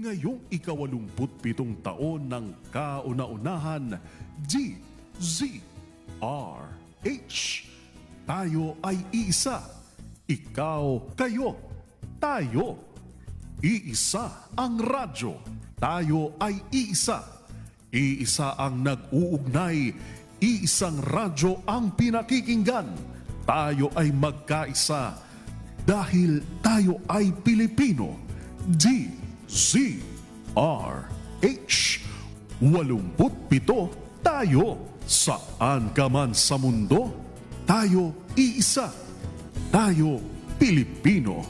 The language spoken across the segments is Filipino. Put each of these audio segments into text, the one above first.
Ngayong ika-87 taon ng kauna-unahan, DZRH. Tayo ay iisa. Ikaw, kayo, tayo. Iisa ang radyo. Tayo ay iisa. Iisa ang nag-uugnay. Iisang radyo ang pinakikinggan. Tayo ay magkaisa dahil tayo ay Pilipino. DZRH. 87 tayo. Saan ka man sa mundo, tayo iisa. Tayo Pilipino.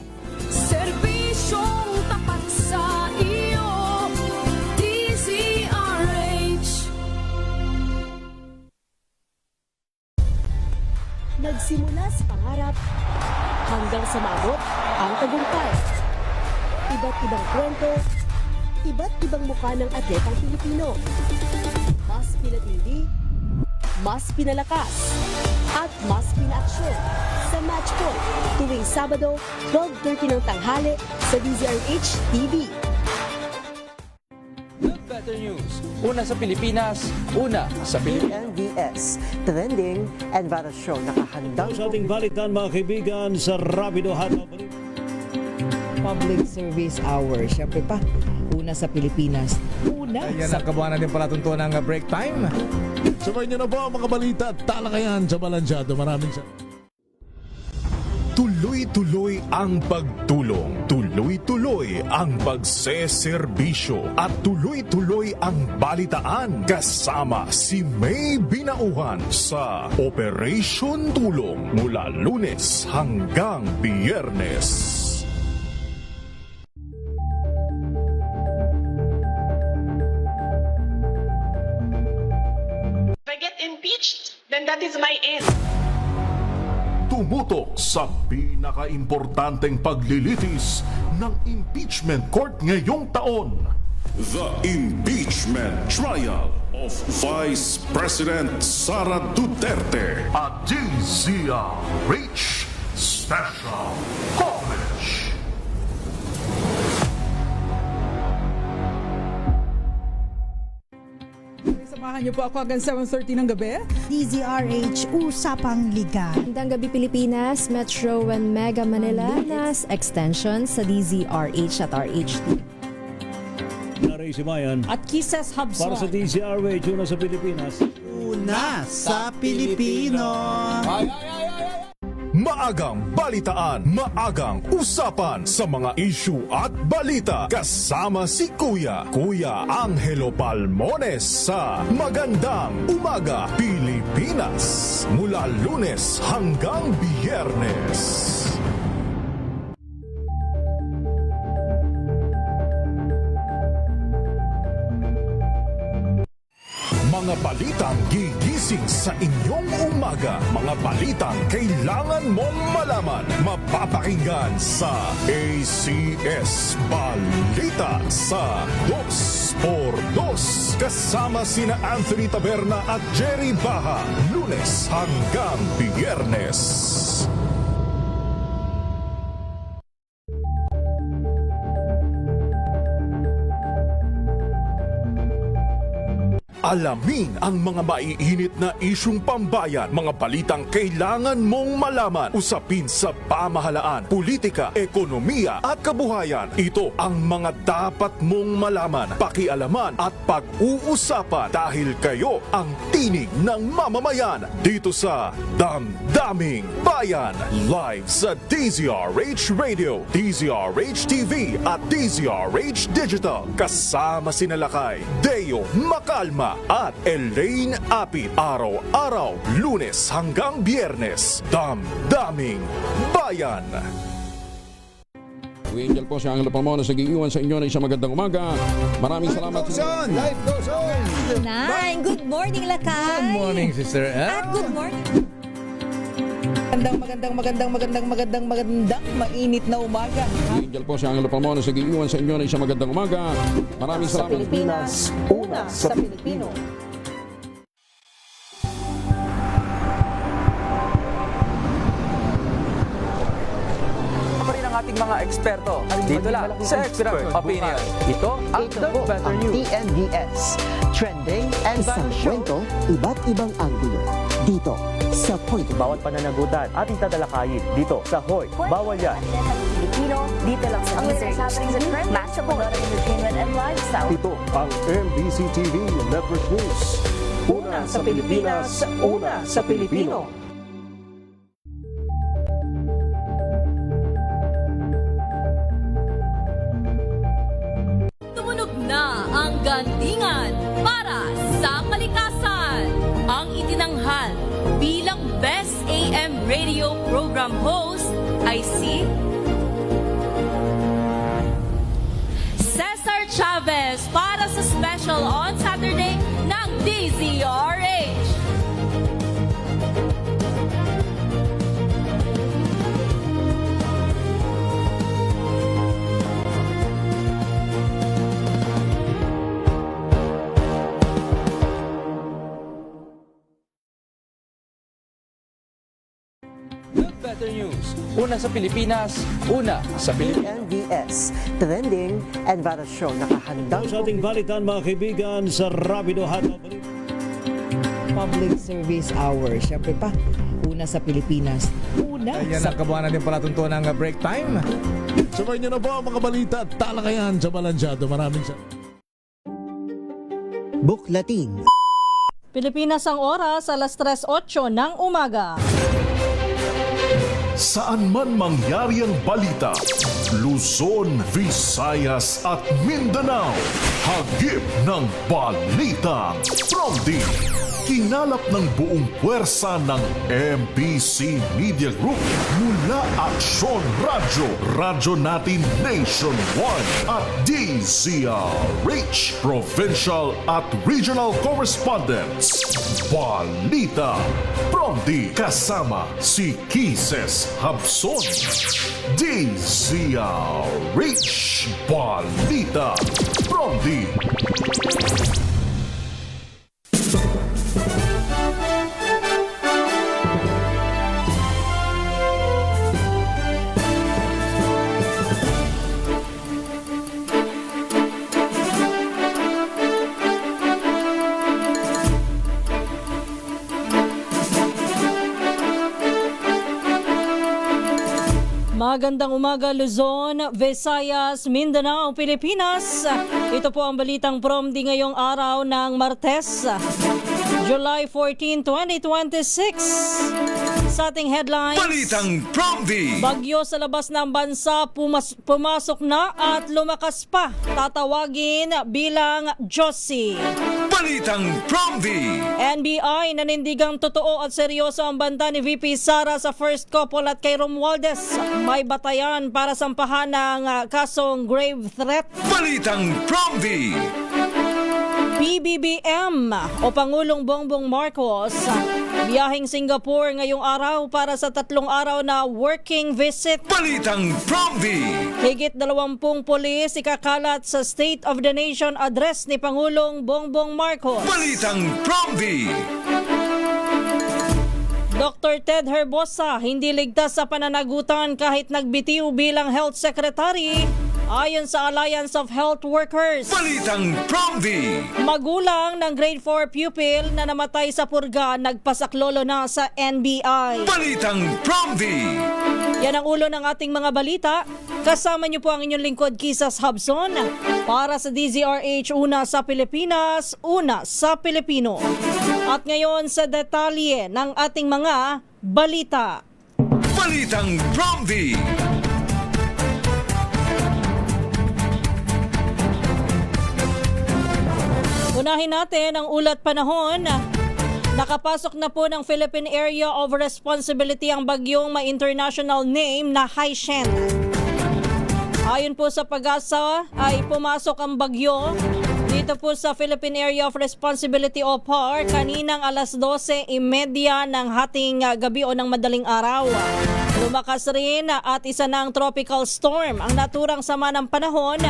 Serbisyong tapat sa iyo, DZRH. Nagsimula sa pangarap hanggang sa maabot ang tagumpay. Iba't ibang kwento, iba't ibang mukha ng atletang Pilipino. Mas pinatindi, mas pinalakas, at mas pinaaksyon sa Match Point tuwing Sabado, 12:30 ng tanghali sa DZRH TV. Good Better News. Una sa Pilipinas, una sa Pilipinas. NBS, Trending and Viral Show. Nakahandang Sa ating balitan mga kaibigan sa Rapido Hataw. Public Service Hour. Siyempre pa, una sa Pilipinas. Una Ayan sa... ang kabuhanan din pala tuntunan ng break time. Sabay niyo na po ang mga balita at talakayan sa Balansyado. Maraming Tuloy-tuloy ang pagtulong, tuloy-tuloy ang pagseserbisyo at tuloy-tuloy ang balitaan kasama si May Binauhan sa Operation Tulong mula Lunes hanggang Biyernes. If I get impeached, then that is my end. Tumutok sa pinaka-importanteng paglilitis ng impeachment court ngayong taon. The Impeachment Trial of Vice President Sara Duterte at DZRH Special Coverage. Samahan niyo po ako hanggang 7:30 ng gabi. DZRH Usapang Liga. Magandang gabi Pilipinas, Metro and Mega Manila, nas extension sa DZRH at RHT. Naray si Mayan. At Kisses Hubson. Para sa DZRH, una sa Pilipinas. Una sa Pilipino. Maagang balitaan, maagang usapan sa mga issue at balita kasama si Kuya Angelo Palmones sa Magandang Umaga Pilipinas mula Lunes hanggang Biyernes. Mga balitang gigising sa inyong umaga. Mga balitang kailangan mong malaman. Mapapakinggan sa ACS Balita sa 2x2 kasama sina Anthony Taberna at Jerry Baha. Lunes hanggang Biyernes. Alamin ang mga maiinit na isyung pambayan, mga balitang kailangan mong malaman, usapin sa pamahalaan, politika, ekonomiya at kabuhayan. Ito ang mga dapat mong malaman, pakialaman at pag-uusapan dahil kayo ang tinig ng mamamayan dito sa Damdaming Bayan. Live sa DZRH Radio, DZRH TV at DZRH Digital. Kasama sina Lakay, Deo Macalma at Elaine Apit. Araw-araw, Lunes hanggang Biyernes. Damdaming Bayan. Angel po si Angelo Palmones nag-iiwan sa inyo na isang magandang umaga. Maraming salamat. Life goes on. Nine, good morning Lakay. Good morning, sister. At good morning. Magandang mainit na umaga. Angel po si Angelo Palmones nag-iiwan sa inyo na isang magandang umaga. Maraming Sa salamat. Pilipinas, una sa Pilipino. Pa rin ang ating mga eksperto. Dito lang sa Expert Opinion. Ito ang The Better News. TNVS, trending and Isang battle show. kwento, iba't ibang anggulo. Dito, sa Point of Bawat pananagutan ating tatalakayin dito sa Hoy. Bawal yan. Pilipino, dito lang sa DZRH. Matchable entertainment and lifestyle. Ito ang MBC TV Network News. Una sa Pilipinas, una sa Pilipino. Tumunog na ang gandingan para sa kalikasan. Ang itinanghal bilang Best AM Radio Program Host ay si Cesar Chavez para sa special on Saturday ng DZRH. The Better News. Una sa Pilipinas, una sa Pilipino. TNVS, trending and battle show. Nakahandang Sa ating balitan mga kaibigan sa Rapido Hot Public Service Hour. Siyempre pa, una sa Pilipinas. Una Ayan sa ang kabuhanan din palatuntunan ng break time. Sabay niyo na po ang mga balita at talakayan sa Balansyado. Maraming sa... Buklatin. Pilipinas ang oras, alas 3:08 ng umaga. Saan man mangyari ang balita, Luzon, Visayas at Mindanao, hagip ng balitang Promdi. Kinalap ng buong puwersa ng MBC Media Group mula Aksyon Radyo, Radyo Natin Nationwide at DZRH, Provincial at Regional Correspondents. Balita Promdi kasama si Kises Habson. DZRH Balita Promdi. Magandang umaga Luzon, Visayas, Mindanao, Pilipinas. Ito po ang balitang Promdi ngayong araw ng Martes, July 14, 2026. Sa ating headlines, Balitang Promdi. bagyo sa labas ng bansa pumasok na at lumakas pa. Tatawagin bilang Josie. Balitang Promdi. NBI nanindigang totoo at seryoso ang banta ni VP Sara sa first couple at kay Romualdez. May batayan para sampahan ng kasong grave threat. Balitang Promdi. PBBM o Pangulong Bongbong Marcos biyaheng Singapore ngayong araw para sa 3 araw na working visit. Balitang Promdi. Higit 20 pulis ikakalat sa State of the Nation address ni Pangulong Bongbong Marcos. Balitang Promdi. Dr. Ted Herbosa hindi ligtas sa pananagutan kahit nagbitiw bilang Health Secretary ayon sa Alliance of Health Workers. Balitang Promdi. Magulang ng grade 4 pupil na namatay sa purga nagpasaklolo na sa NBI. Balitang Promdi. Yan ang ulo ng ating mga balita. Kasama niyo po ang inyong lingkod Kisas Habson para sa DZRH, una sa Pilipinas, una sa Pilipino. At ngayon sa detalye ng ating mga balita. Balitang Promdi. Unahin natin ang ulat panahon. Nakapasok na po ng Philippine Area of Responsibility ang bagyong may international name na Haishen. Ayon po sa Pag-asa ay pumasok ang bagyo dito po sa Philippine Area of Responsibility o PAR kaninang alas 12:30 ng hating gabi o ng madaling araw. Lumakas rin at isa ng tropical storm ang naturang sama ng panahon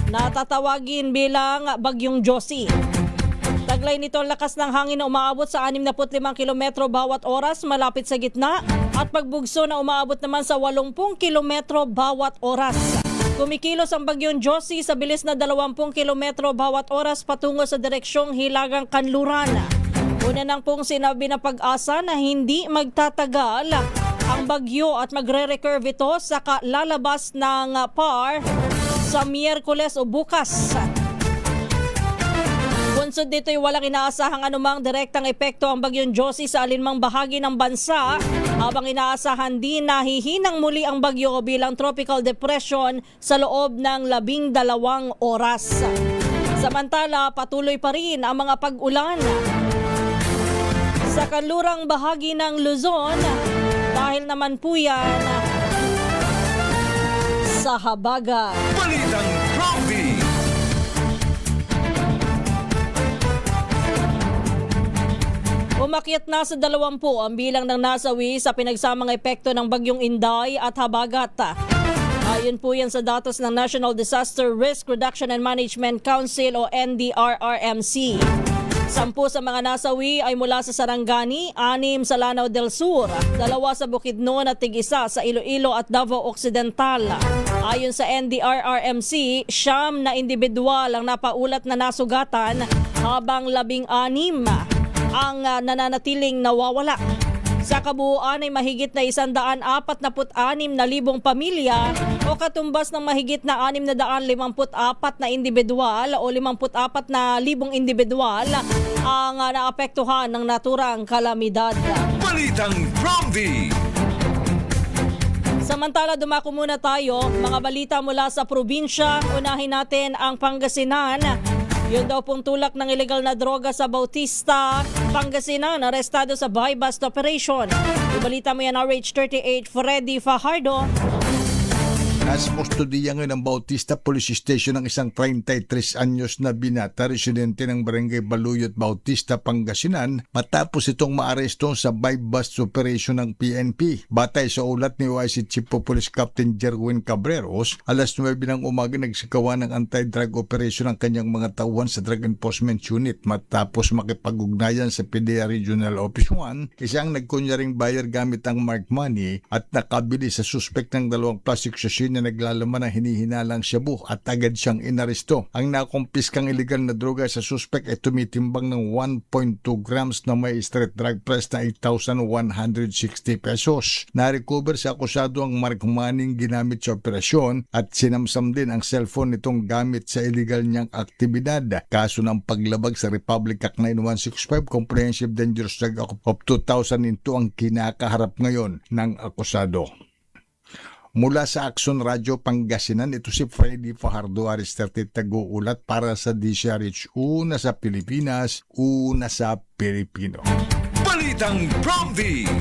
na tatawagin bilang Bagyong Josie. Taglay nito ang lakas ng hangin na umaabot sa 65 kilometro bawat oras malapit sa gitna at pagbugso na umaabot naman sa 80 kilometro bawat oras. Kumikilos ang bagyong Josie sa bilis na 20 kilometro bawat oras patungo sa direksyong Hilagang Kanluran. Una nang pong sinabi na Pag-asa na hindi magtatagal ang bagyo at magre-recurve ito sa lalabas ng PAR sa Miyerkules o bukas. Bunsod dito'y walang inaasahang anumang direktang epekto ang bagyong Josie sa alinmang bahagi ng bansa, habang inaasahan din na hihinang muli ang bagyo bilang tropical depression sa loob ng 12 oras. Samantala, patuloy pa rin ang mga pag-ulan sa kanlurang bahagi ng Luzon dahil naman po yan sa habagat. Balitang Province. Umakyat na sa 20 ang bilang ng nasawi sa pinagsamang epekto ng bagyong Inday at habagat. Ayon po yan sa datos ng National Disaster Risk Reduction and Management Council o NDRRMC. 10 sa mga nasawi ay mula sa Sarangani, 6 sa Lanao del Sur, 2 sa Bukidnon at 1 sa Iloilo at Davao Occidental. Ayon sa NDRRMC, 9 na individual ang napaulat na nasugatan habang 16 ang nananatiling nawawala. Sa kabuuan ay mahigit na 146,000 pamilya o katumbas ng mahigit na 654 na individual o 54,000 individual ang naapektuhan ng naturang kalamidad. Balitang Province. Samantala, dumako muna tayo. Mga balita mula sa probinsya. Unahin natin ang Pangasinan. Yun daw pong tulak ng ilegal na droga sa Bautista, Pangasinan, arestado sa buy-bust operation. Ibalita mo yan, RH38, Freddy Fajardo. Nasa kustodiya ngayon ng Bautista Police Station ang isang 33 anyos na binata, residente ng Barangay Baluyot, Bautista, Pangasinan, matapos itong maaresto sa buy-bust operation ng PNP. Batay sa ulat ni OIC Chief of Police Captain Jerwin Cabreros, alas 9 ng umaga nagsagawa ng anti-drug operation ang kanyang mga tauhan sa Drug Enforcement Unit matapos makipag-ugnayan sa PDEA Regional Office 1, isang nagkunyaring buyer gamit ang marked money at nakabili sa suspect ng 2 plastic sachet na naglalaman ng hinihinalang shabu at agad siyang inaresto. Ang nakumpiskang illegal na droga sa suspect ay tumitimbang ng 1.2 grams na may street drug price na 8,160 pesos. Na-recover sa akusado ang mark money ginamit sa operasyon at sinamsam din ang cellphone nitong gamit sa illegal niyang aktibidad. Kaso ng paglabag sa Republic Act 9165 Comprehensive Dangerous Drug Act of 2002 ang kinakaharap ngayon ng akusado. Mula sa Action Radio Pangasinan, ito si Freddy Fajardo, RH38, taguulat para sa DCRH. Una sa Pilipinas, una sa Pilipino. Balitang Province.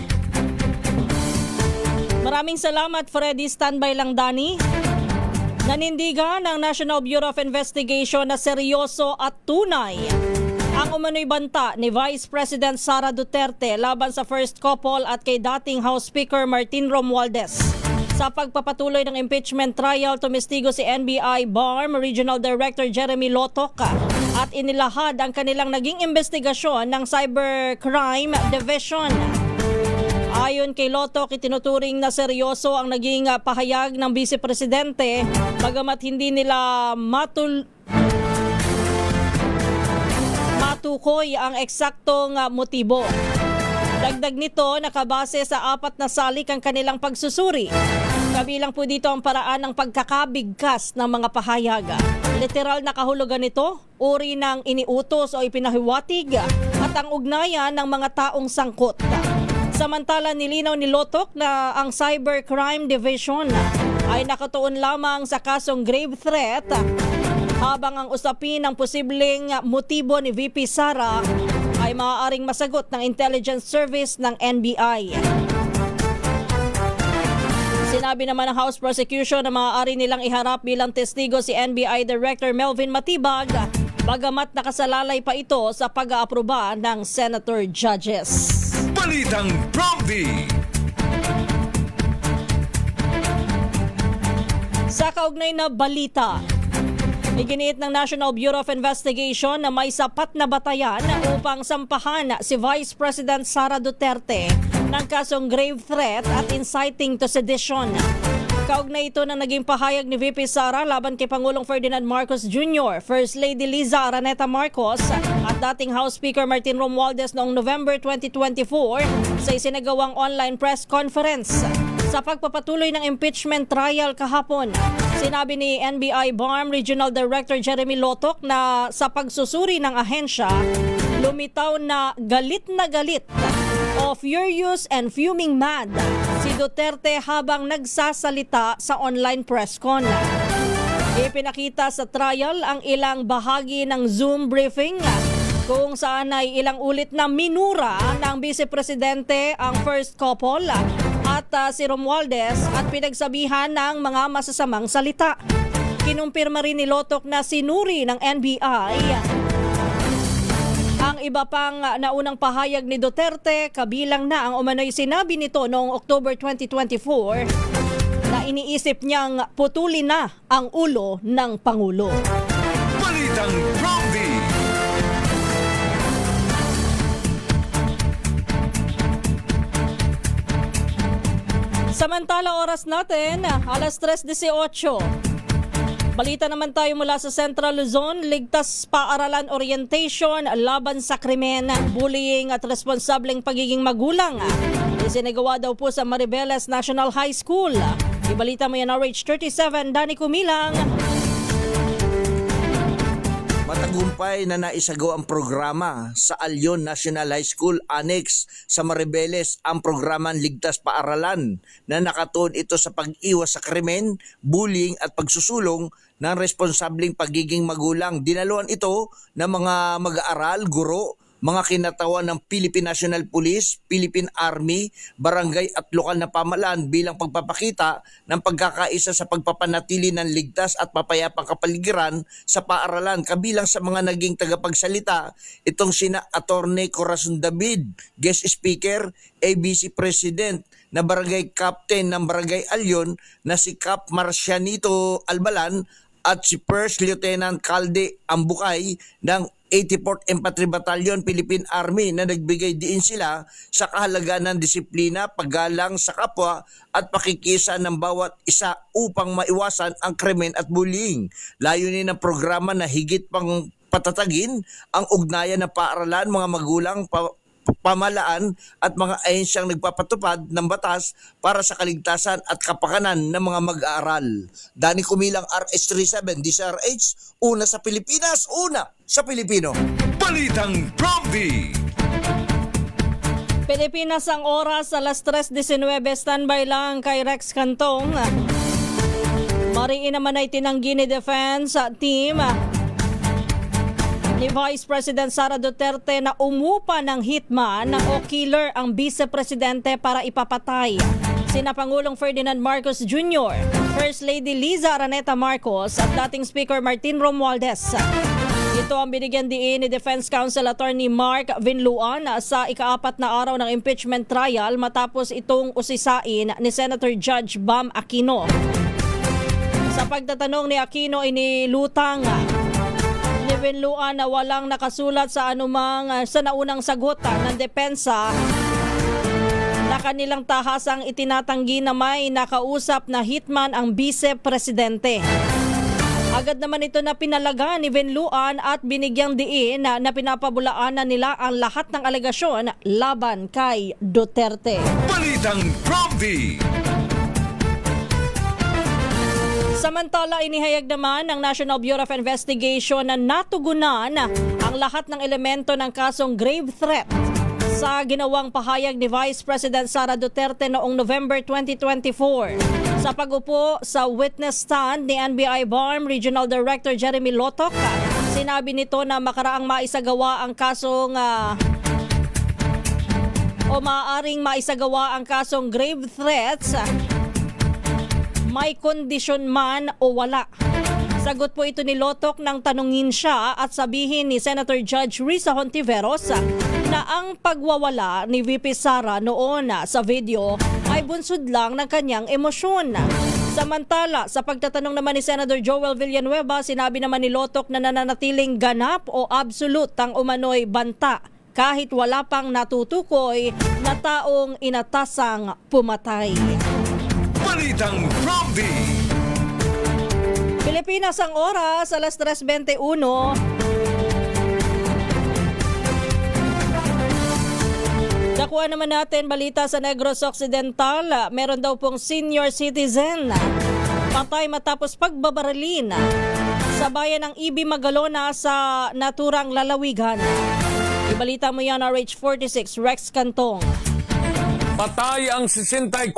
Maraming salamat, Freddy. Standby lang, Dani. Nanindigan ng National Bureau of Investigation na seryoso at tunay ang umano'y banta ni Vice President Sara Duterte laban sa first couple at kay dating House Speaker Martin Romualdez. Sa pagpapatuloy ng impeachment trial, tumestigo si NBI BARM Regional Director Jeremy Lotok at inilahad ang kanilang naging investigasyon ng Cybercrime Division. Ayon kay Lotok, itinuturing na seryoso ang naging pahayag ng Vice Presidente bagamat hindi nila matukoy ang eksaktong motibo. Dagdag nito, nakabase sa 4 na salik ang kanilang pagsusuri. Kabilang po dito ang paraan ng pagkakabigkas ng mga pahayag. Literal na kahulugan nito, uri ng iniutos o ipinahiwatig at ang ugnayan ng mga taong sangkot. Samantala, nilinaw ni Lotok na ang Cybercrime Division ay nakatuon lamang sa kasong grave threat habang ang usapin ng posibleng motibo ni VP Sara ay maaaring masagot ng Intelligence Service ng NBI. Sinabi naman ng House Prosecution na maaari nilang iharap bilang testigo si NBI Director Melvin Matibag, bagamat nakasalalay pa ito sa pag-aaproba ng Senator Judges. Balitang Province. Sa kaugnay na balita, iginiit ng National Bureau of Investigation na may sapat na batayan upang sampahan si Vice President Sara Duterte ng kasong grave threat at inciting to sedition. Kaugnay ito na naging pahayag ni VP Sara laban kay Pangulong Ferdinand Marcos Jr., First Lady Liza Araneta Marcos at dating House Speaker Martin Romualdez noong November 2024 sa isinagawang online press conference. Sa pagpapatuloy ng impeachment trial kahapon, sinabi ni NBI BARM Regional Director Jeremy Lotok na sa pagsusuri ng ahensya, lumitaw na galit o furious and fuming mad si Duterte habang nagsasalita sa online press con. Ipinakita sa trial ang ilang bahagi ng Zoom briefing kung saan ay ilang ulit na minura ng Vice Presidente ang first couple at si Romualdez at pinagsabihan ng mga masasamang salita. Kinumpirma rin ni Lotok na sinuri ng NBI ang iba pang naunang pahayag ni Duterte, kabilang na ang umano'y sinabi nito noong October 2024 na iniisip niyang putulin na ang ulo ng Pangulo. Balitang Prompty. Samantala oras natin, alas 3:18. Balita naman tayo mula sa Central Luzon, ligtas paaralan orientation laban sa krimen, bullying at responsableng pagiging magulang. Isinagawa daw po sa Maribeles National High School. Ibalita mo yan, RH37, Danny Kumilang. Matagumpay na naisagawa ang programa sa Alyon National High School Annex sa Maribeles ang programang Ligtas Paaralan na nakatuon ito sa pag-iwas sa krimen, bullying at pagsusulong ng responsableng pagiging magulang. Dinaluan ito ng mga mag-aaral, guro, mga kinatawan ng Philippine National Police, Philippine Army, barangay at lokal na pamahalaan bilang pagpapakita ng pagkakaisa sa pagpapanatili ng ligtas at mapayapang kapaligiran sa paaralan. Kabilang sa mga naging tagapagsalita, itong sina Attorney Corazon David, guest speaker, ABC President na barangay captain ng Barangay Alyon na si Cap Marcianito Albalan at si First Lieutenant Calde Ambukay ng 84th Infantry Battalion, Philippine Army na nagbigay diin sila sa kahalagaan ng disiplina, paggalang sa kapwa at pakikisa ng bawat isa upang maiwasan ang krimen at bullying. Layunin ng programa na higit pang patatagin ang ugnayan ng paaralan, mga magulang, pamahalaan at mga ahensyang nagpapatupad ng batas para sa kaligtasan at kapakanan ng mga mag-aaral. Danny Kumilang, RH37, DCRH, una sa Pilipinas, una sa Pilipino. Balitang Prompty. Pilipinas ang oras, alas 3:19. Standby lang kay Rex Cantong. Mariin naman ay tinanggi ni Defense Team ni Vice President Sara Duterte na umupa ng hitman o killer ang Vice Presidente para ipapatay sina Pangulong Ferdinand Marcos Jr., First Lady Liza Araneta Marcos at dating Speaker Martin Romualdez. Ito ang binigyan diin ni Defense Counsel Attorney Mark Vinluan sa ika-4 na araw ng impeachment trial matapos itong usisain ni Senator Judge Bam Aquino. Sa pagtatanong ni Aquino, inilutang ni Vinluan na walang nakasulat sa anumang sa naunang sagot ng depensa na kanilang tahasang itinatanggi na may nakausap na hitman ang Vice Presidente. Agad naman ito na pinalaga ni Vinluan at binigyang diin na pinapabulaanan nila ang lahat ng alegasyon laban kay Duterte. Balitang Prompty. Samantala, inihayag naman ng National Bureau of Investigation na natugunan ang lahat ng elemento ng kasong grave threat sa ginawang pahayag ni Vice President Sara Duterte noong November 2024. Sa pag-upo sa witness stand ni NBI BARM Regional Director Jeremy Lotok, sinabi nito na makaraang maisagawa ang kasong maaaring maisagawa ang kasong grave threats, may kondisyon man o wala. Sagot po ito ni Lotok nang tanungin siya at sabihin ni Senator Judge Risa Hontiveros na ang pagwawala ni VP Sara noon sa video ay bunsod lang ng kanyang emosyon. Samantala, sa pagtatanong naman ni Senator Joel Villanueva, sinabi naman ni Lotok na nananatiling ganap o absolute ang umano'y banta kahit wala pang natutukoy na taong inatasang pumatay. Balitang Prompty. Pilipinas ang oras, alas 3:21. Nakuha naman natin balita sa Negros Occidental. Meron daw pong senior citizen patay matapos pagbabaralin sa bayan ng Ibi Magalona sa naturang lalawigan. Ibalita mo yan, RH46, Rex Cantong. Patay ang 64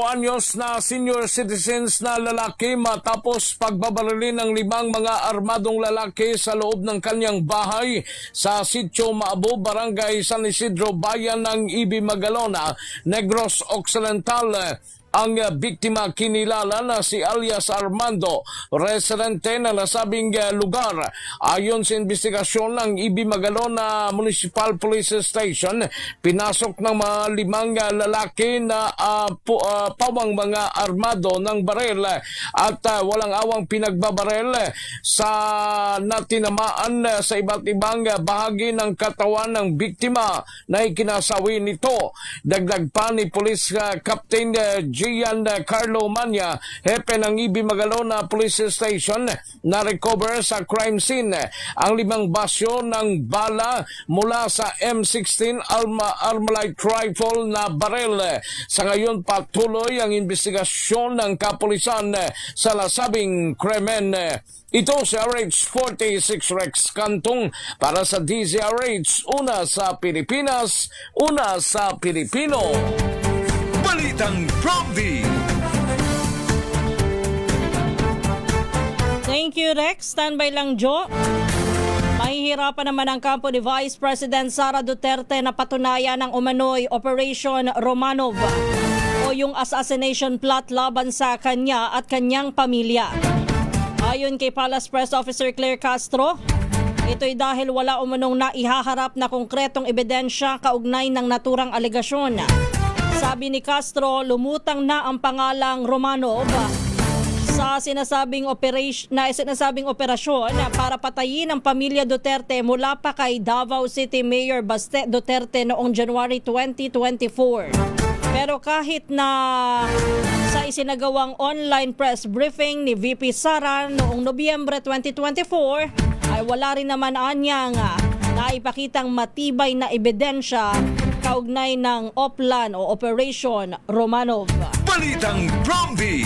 anyos na senior citizens na lalaki matapos pagbabarilin ng 5 mga armadong lalaki sa loob ng kanyang bahay sa Sitio Maabo, Barangay San Isidro, Bayan ng Ibi Magalona, Negros Occidental. Ang biktima kinilala na si alias Armando, residente na nasabing lugar. Ayon sa investigasyon ng Ibi Magalona Municipal Police Station, pinasok ng mga 5 lalaki na pawang mga armado ng baril at walang awang pinagbabaril sa natinamaan sa iba't ibang bahagi ng katawan ng biktima na ikinasawi nito. Dagdag pa ni Police Captain Gian Carlo Manya, hepe ng Ibi Magalona Police Station, na recover sa crime scene ang 5 basyo ng bala mula sa M16 Armalite rifle na baril. Sa ngayon patuloy ang investigasyon ng kapulisan sa nasabing krimen. Ito si RH46 Rex Cantong para sa DZRH, una sa Pilipinas, una sa Pilipino. Balitang Prompty. Thank you, Rex. Standby lang, Jo. Mahihirapan naman ang kampo ni Vice President Sara Duterte na patunayan ng umano'y Operation Romanov o yung assassination plot laban sa kanya at kanyang pamilya. Ayon kay Palace Press Officer Claire Castro, ito'y dahil wala umanong naihaharap na konkretong ebidensya kaugnay ng naturang alegasyon. Sabi ni Castro, lumutang na ang pangalang Romanov sa sinasabing operasyon para patayin ang pamilya Duterte mula pa kay Davao City Mayor Baste Duterte noong January 2024. Pero kahit na sa isinagawang online press briefing ni VP Sara noong Nobyembre 2024 ay wala rin naman anyang naipakitang matibay na ebidensya kaugnay ng OPLAN o Operation Romanov. Balitang Prompty.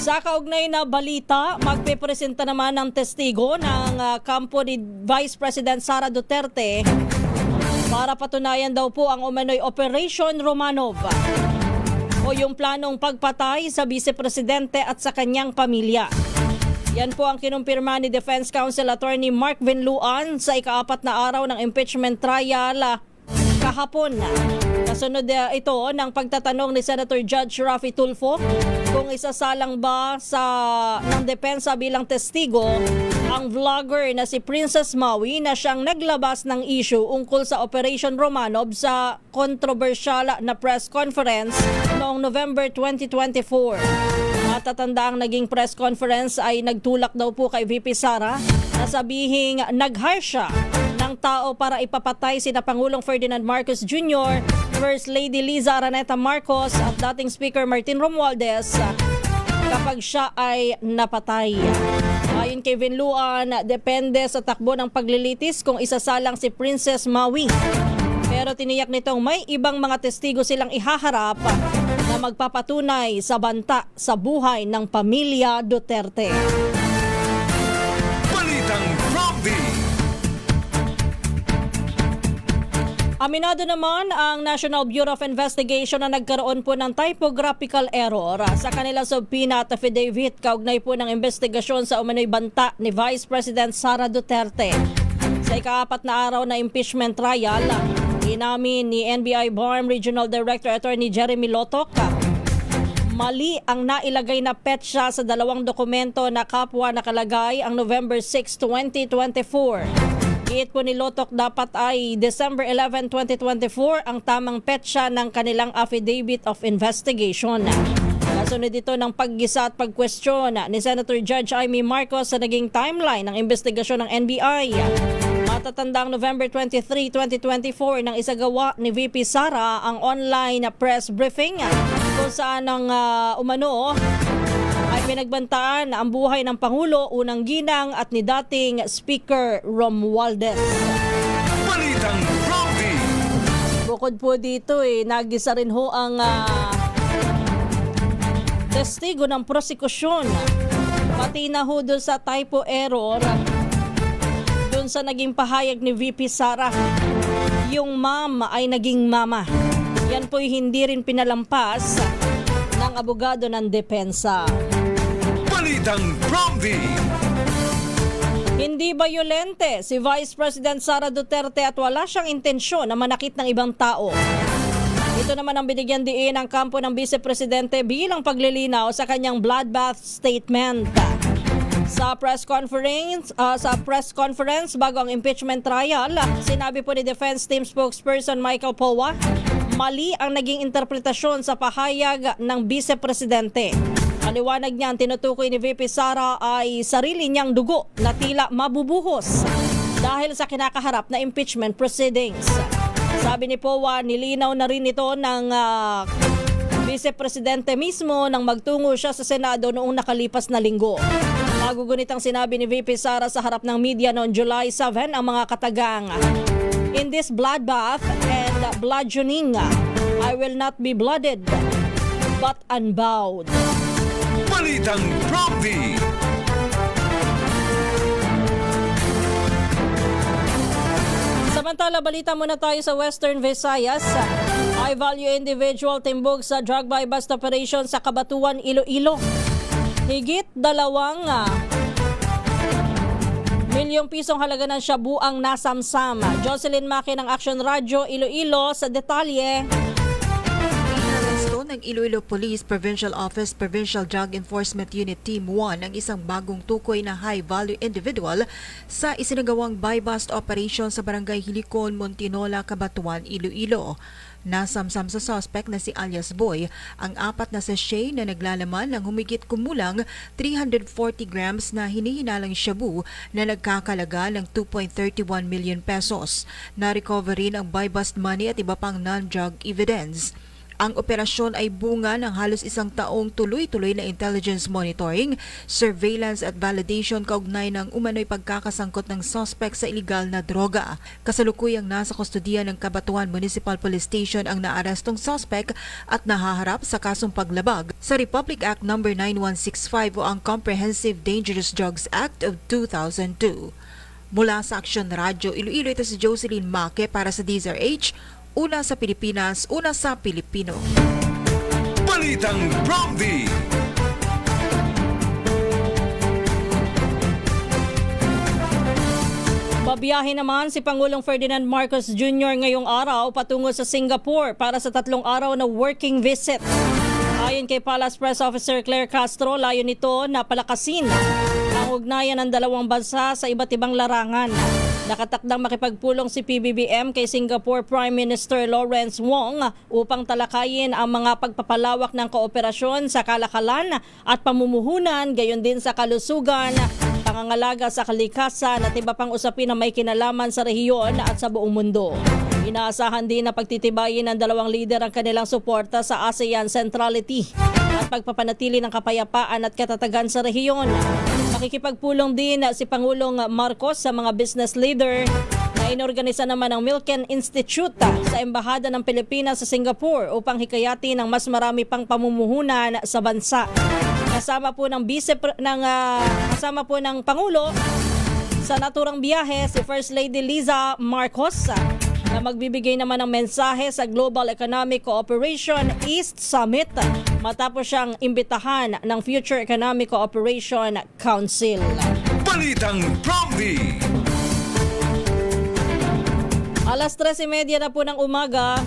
Sa kaugnay na balita, magpipresenta naman ng testigo ng kampo ni Vice President Sara Duterte para patunayan daw po ang umano'y Operation Romanov o yung planong pagpatay sa Vice Presidente at sa kanyang pamilya. Yan po ang kinumpirma ni Defense Counsel Attorney Mark Vinluan sa ika-4 na araw ng impeachment trial kahapon. Kasunod ito ng pagtatanong ni Senator Judge Raffy Tulfo kung isasalang ba ng depensa bilang testigo ang vlogger na si Princess Maui na siyang naglabas ng issue ungkol sa Operation Romanov sa kontrobersyal na press conference noong November 2024. Matatanda ang naging press conference ay nagtulak daw po kay VP Sara na sabihing nag-hire siya ng tao para ipapatay sina Pangulong Ferdinand Marcos Jr., First Lady Liza Araneta Marcos at dating Speaker Martin Romualdez kapag siya ay napatay. Ayon kay Vinluan, depende sa takbo ng paglilitis kung isasalang si Princess Maui. Pero tiniyak nitong may ibang mga testigo silang ihaharap na magpapatunay sa banta sa buhay ng pamilya Duterte. Balitang Prompty. Aminado naman ang National Bureau of Investigation na nagkaroon po ng typographical error sa kanilang subpoena at affidavit kaugnay po ng investigasyon sa umano'y banta ni Vice President Sara Duterte. Sa ika-4 na araw na impeachment trial, inamin ni NBI BARM Regional Director Attorney Jeremy Lotok, mali ang nailagay na petsa sa 2 dokumento na kapwa nakalagay ang November 6, 2024. Giit po ni Lotok, dapat ay December 11, 2024 ang tamang petsa ng kanilang affidavit of investigation. Kasunod ito ng paggisa at pagkwestiyon ni Senator Judge Amy Marcos sa naging timeline ng investigasyon ng NBI. Matatandang November 23, 2024 nang isagawa ni VP Sara ang online press briefing kung saan ang umano ay pinagbantaan ang buhay ng Pangulo, unang ginang at ni dating Speaker Romualdez. Balitang Robby! Bukod po dito nagisa rin ho ang testigo ng prosekusyon. Pati na ho doon sa typo error doon sa naging pahayag ni VP Sara. Yung ma'am ay naging mama. Yan po'y hindi rin pinalampas ng abogado ng depensa. Balitang Robby! Hindi bayolente si Vice President Sara Duterte at wala siyang intensyon na manakit ng ibang tao. Ito naman ang binigyan diin ng kampo ng Vice Presidente bilang paglilinaw sa kanyang bloodbath statement. Sa press conference bago ang impeachment trial, sinabi po ni Defense Team spokesperson Michael Powa, mali ang naging interpretasyon sa pahayag ng Vice Presidente. Paliwanag niya, ang tinutukoy ni VP Sara ay sarili niyang dugo na tila mabubuhos dahil sa kinakaharap na impeachment proceedings. Sabi ni Powa, nilinaw na rin ito ng Vice Presidente mismo nang magtungo siya sa Senado noong nakalipas na linggo. Magugunitang sinabi ni VP Sara sa harap ng media noong July 7 ang mga katagang, "In this bloodbath and bludgeoning, I will not be blooded, but unbowed." Balitang Robby! Samantala, balita muna tayo sa Western Visayas. High-value individual timbog sa drug buy bust operation sa Cabatuan, Iloilo. Higit 2 milyong pisong halaga ng shabu ang nasamsam. Jocelyn Maki ng Action Radio, Iloilo sa detalye. Ng Iloilo Police Provincial Office Provincial Drug Enforcement Unit Team 1 ang isang bagong tukoy na high-value individual sa isinagawang buy-bust operation sa Barangay Hilikon, Montinola, Cabatuan, Iloilo. Nasamsam sa suspect na si alias Boy ang 4 na sachet na naglalaman ng humigit kumulang 340 grams na hinihinalang shabu na nagkakalaga ng 2.31 million pesos. Na-recover rin ang buy-bust money at iba pang non-drug evidence. Ang operasyon ay bunga ng halos 1 taong tuloy-tuloy na intelligence monitoring, surveillance at validation kaugnay ng umano'y pagkakasangkot ng suspect sa iligal na droga. Kasalukuyang nasa kustodiya ng Cabatuan Municipal Police Station ang naarestong suspect at nahaharap sa kasong paglabag sa Republic Act No. 9165 o ang Comprehensive Dangerous Drugs Act of 2002. Mula sa Action Radio Iloilo, ito si Jocelyn Make para sa DZRH. Una sa Pilipinas, una sa Pilipino. Balitang Robby! Babiyahe naman si Pangulong Ferdinand Marcos Jr. ngayong araw patungo sa Singapore para sa 3 araw na working visit. Ayon kay Palace Press Officer Claire Castro, layo nito na palakasin ang ugnayan ng dalawang bansa sa iba't ibang larangan. Nakatakdang makipagpulong si PBBM kay Singapore Prime Minister Lawrence Wong upang talakayin ang mga pagpapalawak ng kooperasyon sa kalakalan at pamumuhunan, gayon din sa kalusugan, pangangalaga sa kalikasan at iba pang usapin na may kinalaman sa rehiyon at sa buong mundo. Inaasahan din na pagtitibayin ng dalawang lider ang kanilang suporta sa ASEAN centrality at pagpapanatili ng kapayapaan at katatagan sa rehiyon. Makikipagpulong din si Pangulong Marcos sa mga business leader na inorganisa naman ng Milken Institute sa Embahada ng Pilipinas sa Singapore upang hikayatin ng mas marami pang pamumuhunan sa bansa. Kasama po ng Pangulo sa naturang biyahe si First Lady Liza Marcos na magbibigay naman ng mensahe sa Global Economic Cooperation East Summit matapos siyang imbitahan ng Future Economic Cooperation Council. Balitang Robby! Alas 3:30 na po ng umaga.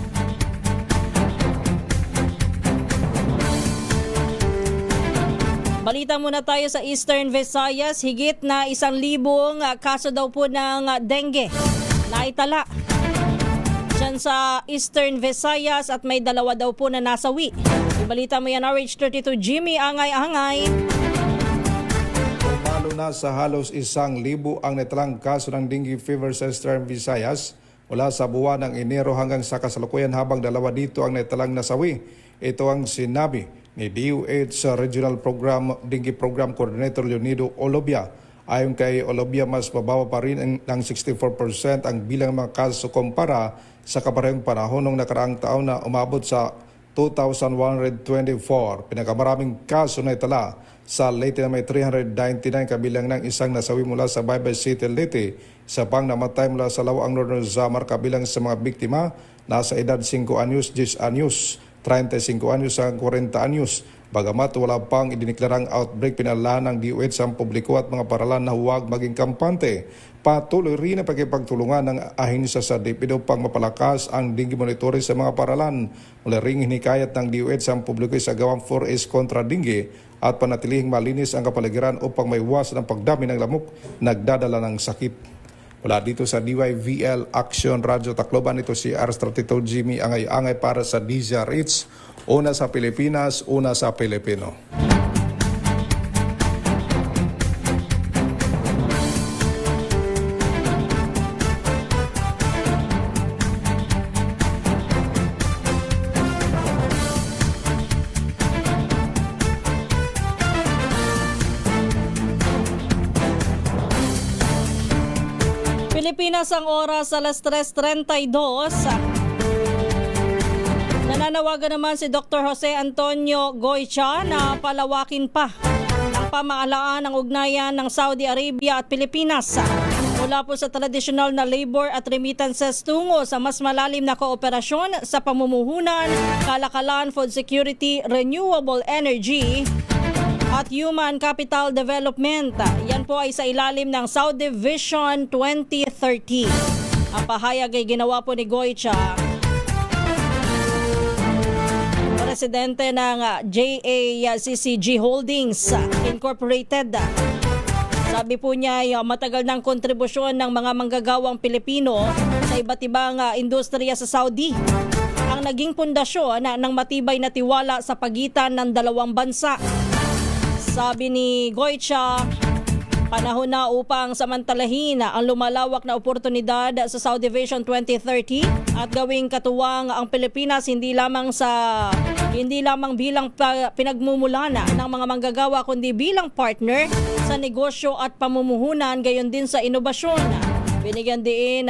Balita muna tayo sa Eastern Visayas. Higit na 1,000 kaso daw po ng dengue na itala dyan sa Eastern Visayas at may 2 daw po na nasawi. Ibalita mo yan, RH32 Jimmy Angay-Angay. Pumalo na sa halos 1,000 ang natalang kaso ng dengue fever sa Eastern Visayas mula sa buwan ng Enero hanggang sa kasalukuyan, habang 2 dito ang natalang nasawi. Ito ang sinabi ni DOH sa Regional Dengue Program Coordinator Leonido Olobia. Ayon kay Olobia, mas mababa pa rin ng 64% ang bilang ng mga kaso kumpara sa kaparehong panahon ng nakaraang taon na umabot sa 2,124. Pinakamaraming kaso na itala sa Leyte na may 399 kabilang ng isang nasawi mula sa Baybay City, Leyte. Isa pang namatay mula sa Lawaang Northern Samar, kabilang sa mga biktima nasa edad 5 anyos, 10 anyos, 35 anyos hanggang 40 anyos. Bagamat wala pang idiniklarang outbreak, pinalahan ng DOH ang publiko at mga paralan na huwag maging kampante. Patuloy rin ang pagkipagtulungan ng ahensya sa DepEd upang mapalakas ang dengue monitoring sa mga paralan. Mula ring hinikayat ng DOH ang publiko sa gawang 4S kontra dengue at panatilihing malinis ang kapaligiran upang maiwasan ang pagdami ng lamok nagdadala ng sakit. Mula dito sa DYVL Action Radio Tacloban, ito si RH32 Jimmy Angay-Angay para sa DZRH. Una sa Pilipinas, una sa Pilipino. Pilipinas ang oras alas 3:32. Nananawagan naman si Dr. Jose Antonio Goycha na palawakin pa ang pamahalaan ng ugnayan ng Saudi Arabia at Pilipinas mula po sa tradisyonal na labor at remittances tungo sa mas malalim na kooperasyon sa pamumuhunan, kalakalan, food security, renewable energy at human capital development. Yan po ay sa ilalim ng Saudi Vision 2030. Ang pahayag ay ginawa po ni Goycha, presidente ng JACCG Holdings Incorporated. Sabi po niya, matagal ng kontribusyon ng mga manggagawang Pilipino sa iba't ibang industriya sa Saudi ang naging pundasyon ng matibay na tiwala sa pagitan ng dalawang bansa. Sabi ni Goycha, panahon na upang samantalahin ang lumalawak na oportunidad sa Saudi Vision 2030 at gawing katuwang ang Pilipinas hindi lamang bilang pinagmumulan ng mga manggagawa kundi bilang partner sa negosyo at pamumuhunan, gayon din sa inobasyon. Binigyan din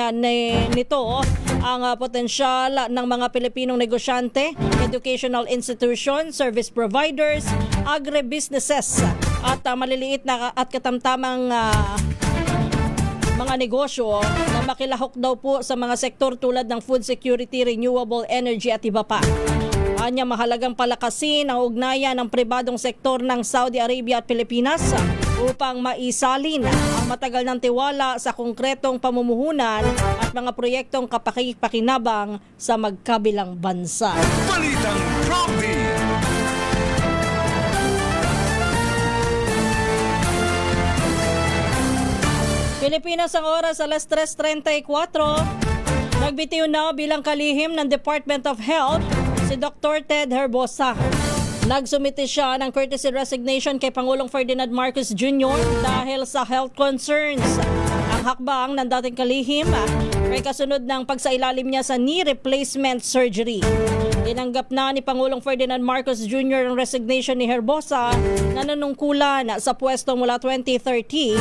nito ang potensyal ng mga Pilipinong negosyante, educational institutions, service providers, agribusinesses at maliliit na at katamtamang mga negosyo na makilahok daw po sa mga sektor tulad ng food security, renewable energy at iba pa. Anya, mahalagang palakasin ang ugnayan ng pribadong sektor ng Saudi Arabia at Pilipinas upang maisalin ang matagal ng tiwala sa konkretong pamumuhunan at mga proyektong kapakipakinabang sa magkabilang bansa. Balitang Prompty! Pilipinas ang oras alas 3:34. Nagbitiw na bilang kalihim ng Department of Health si Dr. Ted Herbosa. Nagsumite siya ng courtesy resignation kay Pangulong Ferdinand Marcos Jr. dahil sa health concerns. Ang hakbang ng dating kalihim ay kasunod ng pagsailalim niya sa knee replacement surgery. Tinanggap na ni Pangulong Ferdinand Marcos Jr. ang resignation ni Herbosa na nanungkulan sa pwesto mula 2030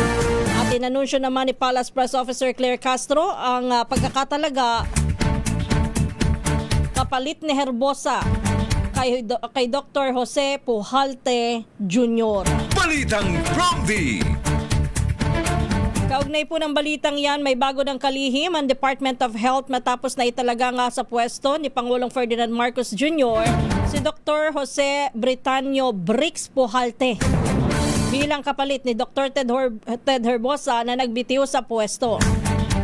at inanunsyo naman ni Palace Press Officer Claire Castro ang pagkakatalaga kapalit ni Herbosa kay Dr. Jose Pujalte Jr. Balitang Prompty! Kaugnay po ng balitang yan, may bago ng kalihim ang Department of Health matapos na italaga nga sa pwesto ni Pangulong Ferdinand Marcos Jr. si Dr. Jose Britanio Brix Pujalte bilang kapalit ni Dr. Ted Herbosa na nagbitiw sa pwesto.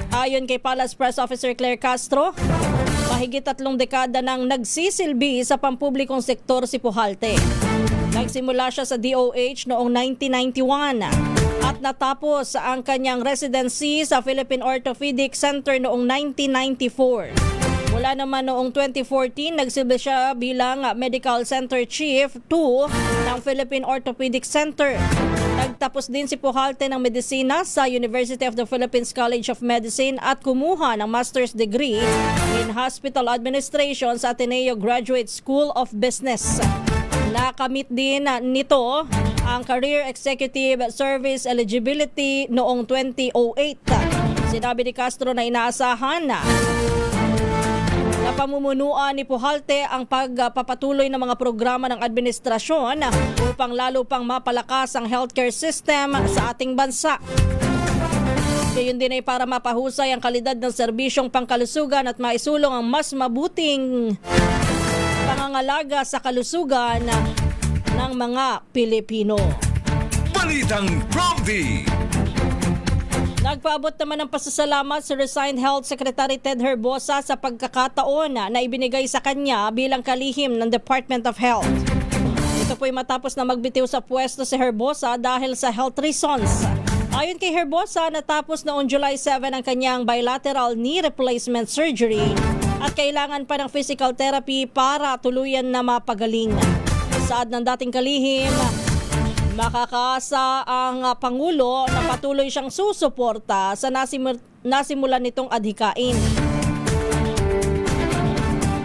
Ayon kay Palace Press Officer Claire Castro, mahigit 3 dekada nang nagsisilbi sa pampublikong sektor si Pujalte. Nagsimula siya sa DOH noong 1991 at natapos ang kanyang residency sa Philippine Orthopedic Center noong 1994. Mula naman noong 2014, nagsilbi siya bilang Medical Center Chief 2 ng Philippine Orthopedic Center. Nagtapos din si Pujalte ng medisina sa University of the Philippines College of Medicine at kumuha ng master's degree in hospital administration sa Ateneo Graduate School of Business. Nakamit din nito ang Career Executive Service Eligibility noong 2008. Sinabi ni Castro na inaasahan na pamumunuan ni Pujalte ang pagpapatuloy ng mga programa ng administrasyon upang lalo pang mapalakas ang healthcare system sa ating bansa. Gayon din ay para mapahusay ang kalidad ng serbisyong pangkalusugan at maisulong ang mas mabuting pangangalaga sa kalusugan ng mga Pilipino. Balitang Prompty! Nagpaabot naman ng pasasalamat si resigned Health Secretary Ted Herbosa sa pagkakataon na ibinigay sa kanya bilang kalihim ng Department of Health. Ito po'y matapos na magbitiw sa pwesto si Herbosa dahil sa health reasons. Ayon kay Herbosa, natapos noong July 7 ang kanyang bilateral knee replacement surgery at kailangan pa ng physical therapy para tuluyan na mapagaling. Saad ng dating kalihim, makakaasa ang Pangulo na patuloy siyang susuporta sa nasimulan nitong adhikain.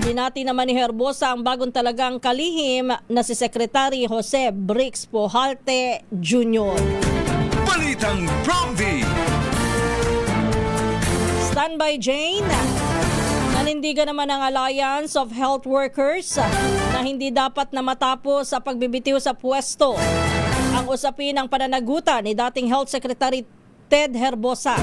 Binati naman ni Herbosa ang bagong talagang kalihim na si Secretary Jose Brix Pujalte Jr. Balitang Prompty! Standby Jane. Nanindigan naman ang Alliance of Health Workers na hindi dapat na matapos sa pagbibitiw sa pwesto ang usapin ng pananagutan ni dating Health Secretary Ted Herbosa.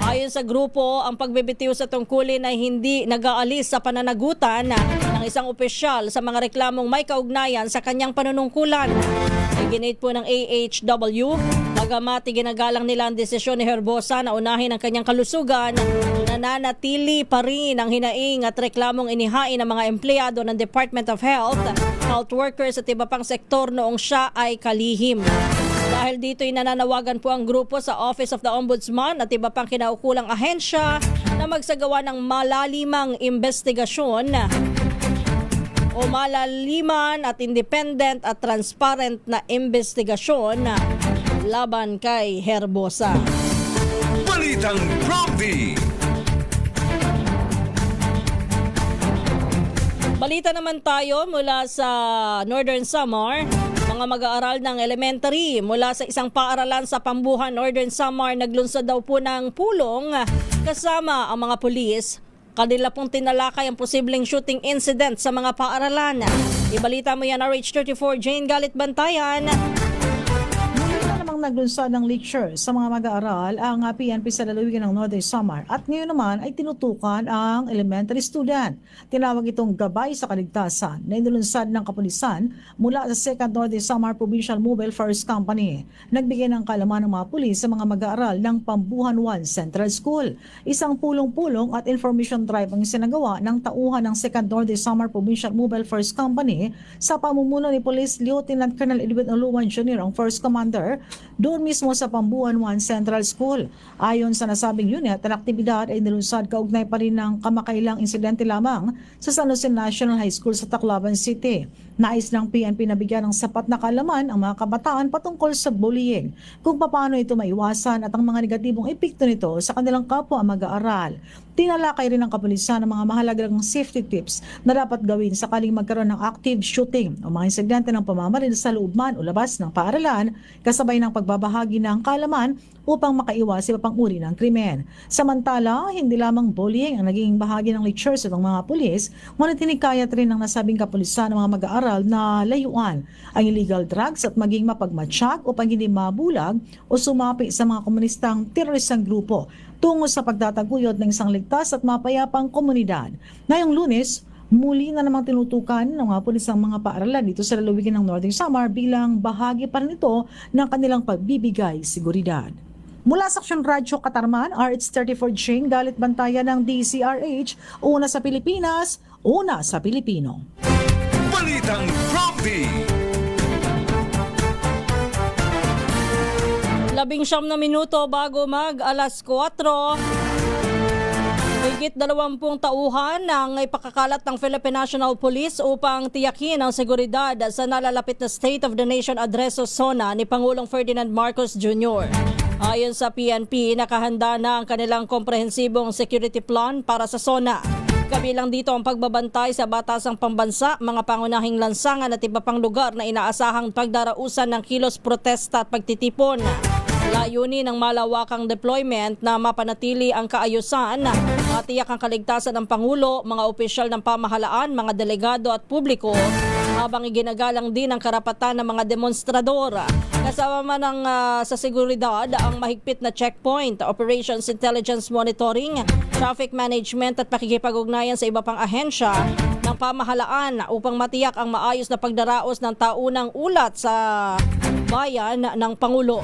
Ayon sa grupo, ang pagbibitiw sa tungkulin ay hindi nag-aalis sa pananagutan ng isang opisyal sa mga reklamong may kaugnayan sa kanyang panunungkulan. Iginit po ng AHW, bagamat ginagalang nila ang desisyon ni Herbosa na unahin ang kanyang kalusugan, nananatili pa rin ang hinaing at reklamong inihain ng mga empleyado ng Department of Health, health workers at iba pang sektor noong siya ay kalihim. Dahil dito'y nananawagan po ang grupo sa Office of the Ombudsman at iba pang kinaukulang ahensya na magsagawa ng malalimang investigasyon o malaliman at independent at transparent na investigasyon laban kay Herbosa. Balitang Prompty! Balita naman tayo mula sa Northern Samar. Mga mag-aaral ng elementary mula sa isang paaralan sa Pambuhan, Northern Samar, naglunsad daw po ng pulong kasama ang mga pulis. Kanila pong tinalakay ang posibleng shooting incident sa mga paaralan. Ibalita mo yan, RH34 Jane Galit Bantayan. Naglunsad ng lecture sa mga mag-aaral ang PNP sa lalawigan ng Northern Samar at ngayon naman ay tinutukan ang elementary student. Tinawag itong gabay sa kaligtasan na inulunsad ng kapulisan mula sa 2nd Northern Samar Provincial Mobile Force Company. Nagbigay ng kaalaman ng mga pulis sa mga mag-aaral ng Pambuhan 1 Central School. Isang pulong-pulong at information drive ang sinagawa ng tauhan ng 2nd Northern Samar Provincial Mobile Force Company sa pamumuno ni Police Lieutenant Colonel Edwin Oluwan Jr., ang First Commander, doon mismo sa Pambuhan 1 Central School. Ayon sa nasabing unit, ang aktibidad ay nilunsad kaugnay pa rin ng kamakailang insidente lamang sa San Jose National High School sa Tacloban City. Nais ng PNP na bigyan ng sapat na kaalaman ang mga kabataan patungkol sa bullying, kung paano ito maiwasan at ang mga negatibong epekto nito sa kanilang kapwa mag-aaral. Tinalakay rin ng kapulisan ang mga mahalagang safety tips na dapat gawin sakaling magkaroon ng active shooting o mga insidente ng pamamaril sa loob man o labas ng paaralan, kasabay ng pagbabahagi ng kaalaman upang makaiwas sa pang uri ng krimen. Samantala, hindi lamang bullying ang naging bahagi ng lectures ng mga pulis, ngunit tinikayat rin ng nasabing kapulisan ng mga mag-aaral na layuan ang illegal drugs at maging mapagmatsyag upang hindi mabulag o sumapi sa mga komunistang terorisang grupo tungo sa pagtataguyod ng isang ligtas at mapayapang komunidad. Ngayong Lunes, muli na namang tinutukan ng mga pulis ang mga paaralan dito sa lalawigan ng Northern Samar bilang bahagi pa rin ito ng kanilang pagbibigay seguridad. Mula sa Aksyon Radyo Katarman, RH34 Jane Galit Bantayan ng DCRH, una sa Pilipinas, una sa Pilipino. Balitang Prompty! 19 na minuto bago mag alas 4. Higit 20 tauhan ang ipakakalat ng Philippine National Police upang tiyakin ang seguridad sa nalalapit na State of the Nation Address o SONA ni Pangulong Ferdinand Marcos Jr. Ayon sa PNP, nakahanda na ang kanilang komprehensibong security plan para sa SONA. Kabilang dito ang pagbabantay sa batasang pambansa, mga pangunahing lansangan at iba pang lugar na inaasahang pagdarausan ng kilos protesta at pagtitipon. Layunin ng malawakang deployment na mapanatili ang kaayusan, matiyak ang kaligtasan ng Pangulo, mga opisyal ng pamahalaan, mga delegado at publiko, habang iginagalang din ang karapatan ng mga demonstrador. Kasama man sa seguridad ang mahigpit na checkpoint, operations intelligence monitoring, traffic management at pakikipag-ugnayan sa iba pang ahensya ng pamahalaan upang matiyak ang maayos na pagdaraos ng taunang ulat sa bayan ng Pangulo.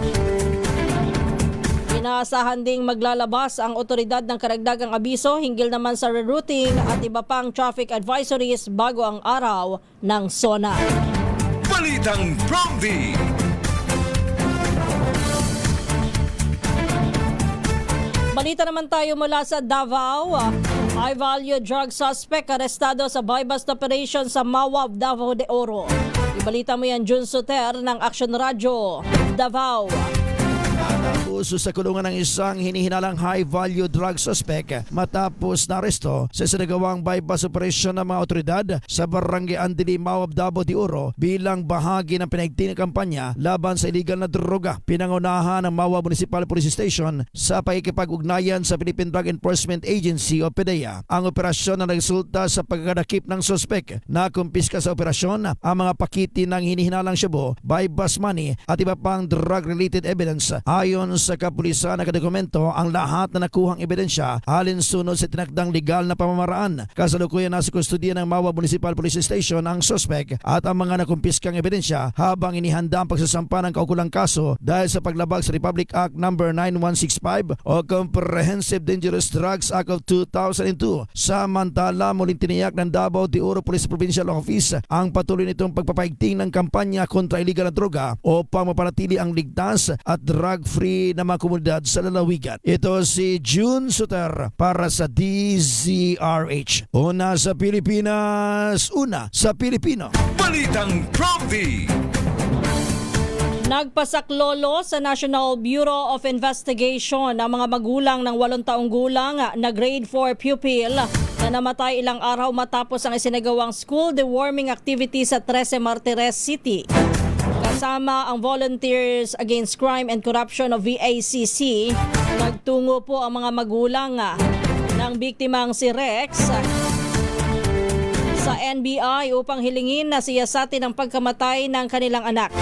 Inaasahan ding maglalabas ang otoridad ng karagdagang abiso hinggil naman sa rerouting at iba pang traffic advisories bago ang araw ng SONA. Balitang Prompty. Balita naman tayo mula sa Davao. High-value drug suspect arestado sa buy-bust operation sa Mawab, Davao de Oro. Ibalita mo yan, Jun Soter ng Action Radio, Davao. Puso sa kulungan ng isang hinihinalang high-value drug suspect matapos naresto sa sinagawang bypass operation ng mga otoridad sa Barangay Andili, Mawab, Davao de Oro bilang bahagi ng pinaigting na kampanya laban sa illegal na droga. Pinangunahan ng Mawab Municipal Police Station sa pakikipag-ugnayan sa Philippine Drug Enforcement Agency o PDEA. Ang operasyon na nagresulta sa pagkakadakip ng suspect na kumpiska sa operasyon ang mga pakiti ng hinihinalang shabu, bypass money at iba pang drug-related evidence. Ayon sa kapulisan na kadokumento, ang lahat na nakuhang ebidensya alinsunod sa tinakdang legal na pamamaraan. Kasalukuyan nasa kustodiya ng Mawab Municipal Police Station ang suspect at ang mga nakumpiskang ebidensya habang inihanda ang pagsasampa ng kaukulang kaso dahil sa paglabag sa Republic Act No. 9165 o Comprehensive Dangerous Drugs Act of 2002. Samantala, muling tiniyak ng Davao de Oro Police Provincial Office ang patuloy nitong pagpapaigting ng kampanya kontra illegal na droga upang mapanatili ang ligtas at drug-free na mga komunidad sa lalawigan. Ito si June Suter para sa DZRH. Una sa Pilipinas, una sa Pilipino. Balitang Prompty. Nagpasaklolo sa National Bureau of Investigation ang mga magulang ng 8 taong gulang na grade 4 pupil na namatay ilang araw matapos ang isinagawang school deworming activity sa 13 Martires City. Kasama ang Volunteers Against Crime and Corruption of VACC, nagtungo po ang mga magulang ng biktimang si Rex sa NBI upang hilingin na siyasatin ang pagkamatay ng kanilang anak.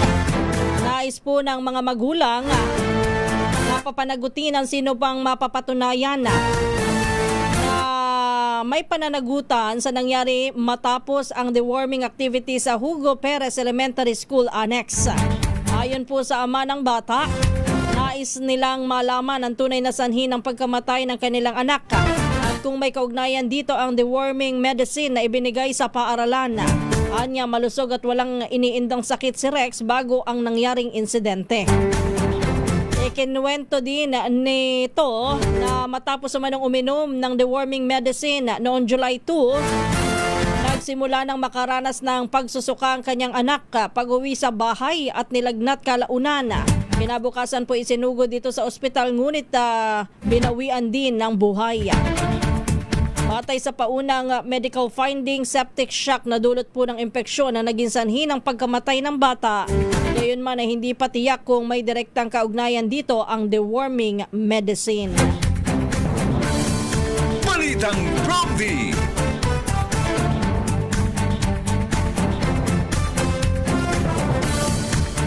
Nais po ng mga magulang na papanagutin ang sino pang mapapatunayan na may pananagutan sa nangyari matapos ang deworming activity sa Hugo Perez Elementary School Annex. Ayon po sa ama ng bata, nais nilang malaman ang tunay na sanhi ng pagkamatay ng kanilang anak at kung may kaugnayan dito ang deworming medicine na ibinigay sa paaralan. Anya, malusog at walang iniindang sakit si Rex bago ang nangyaring insidente. Ikinuwento din nito na matapos naman ng uminom ng deworming medicine noong July 2, nagsimula ng makaranas ng pagsusuka ang kanyang anak pag-uwi sa bahay at nilagnat kalaunan. Kinabukasan po isinugod dito sa ospital ngunit binawian din ng buhay. Batay sa paunang medical finding, septic shock na dulot po ng impeksyon na naging sanhi ng pagkamatay ng bata. Gayon man ay hindi pa tiyak kung may direktang kaugnayan dito ang deworming medicine. Balitang Prompty.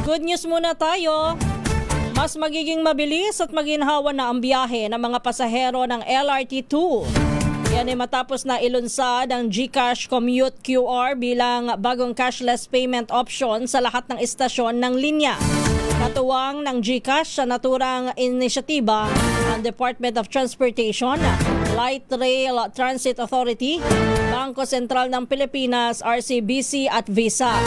Good news muna tayo. Mas magiging mabilis at maginhawa na ang biyahe ng mga pasahero ng LRT2. Yan ay matapos na ilunsad ang GCash Commute QR bilang bagong cashless payment option sa lahat ng istasyon ng linya. Katuwang ng GCash sa naturang inisyatiba ang Department of Transportation, Light Rail Transit Authority, Bangko Sentral ng Pilipinas, RCBC at Visa.